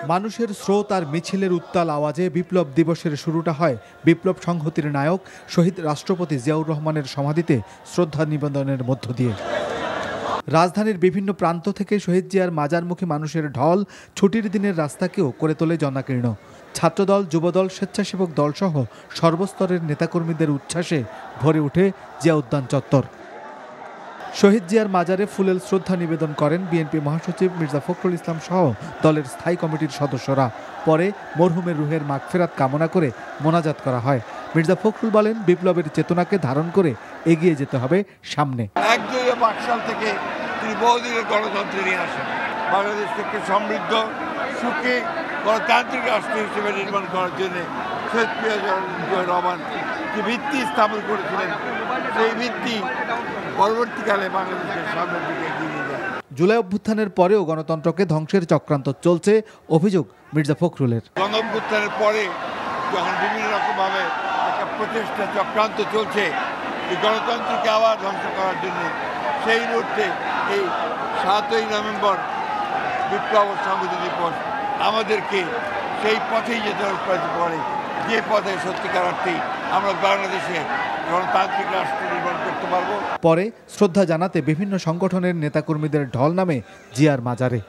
মানুষের স্রোত আর মিছিলের উত্তাল আওয়াজে বিপ্লব দিবসের শুরুটা হয় বিপ্লব সংহতির নায়ক শহীদ রাষ্ট্রপতি জিয়াউর রহমানের সমাধিতে শ্রদ্ধা নিবেদনের মধ্য দিয়ে। রাজধানীর বিভিন্ন প্রান্ত থেকে শহীদ জিয়ার মাজারমুখী মানুষের ঢল ছুটির দিনের রাস্তাকেও করে তোলে জনাকীর্ণ। ছাত্রদল, যুবদল, স্বেচ্ছাসেবক দলসহ সর্বস্তরের নেতাকর্মীদের উচ্ছ্বাসে ভরে ওঠে জিয়া উদ্যান চত্বর। শহীদ জিয়ার মাজারে ফুলেল শ্রদ্ধা নিবেদন করেন বিএনপি মহাসচিব মির্জা ফখরুল ইসলাম সহ দলের স্থায়ী কমিটির সদস্যরা। পরে মরহুমের রুহের মাগফিরাত কামনা করে মোনাজাত করা হয়। মির্জা ফখরুল বলেন, বিপ্লবের চেতনাকে ধারণ করে এগিয়ে যেতে হবে সামনে। ১৯৫২ সাল থেকে তিনি বহুদিনের গণতন্ত্র নিয়ে আসেন, বাংলাদেশ থেকে সমৃদ্ধ সুখী গণতান্ত্রিক রাষ্ট্র হিসেবে নির্মাণ করার জন্য শহীদ জিয়াউর রহমান যে ভিত্তি স্থাপন করেছিলেন, সেই ভিত্তি পরবর্তীকালে বাংলাদেশের সামনের দিকে এগিয়ে নিয়ে যায়। জুলাই অভ্যুত্থানের পরেও গণতন্ত্রকে ধ্বংসের চক্রান্ত চলছে, অভিযোগ মির্জা ফখরুলের। গণ অভ্যুত্থানের পরে যখন বিভিন্ন রকমভাবে একটা প্রচেষ্টা চক্রান্ত চলছে এই গণতন্ত্রকে আবার ধ্বংস করার জন্য, সেই মুহূর্তে এই ৭ই নভেম্বর বিপ্লব সংহতি দিবস আমাদেরকে সেই পথেই যেতে পারে, যে পথে সত্যিকার অর্থেই আমরা বাংলাদেশে গণতান্ত্রিক রাষ্ট্র নির্মাণ করতে পারব। পরে শ্রদ্ধা জানাতে বিভিন্ন সংগঠনের নেতাকর্মীদের ঢল নামে জিয়ার মাজারে।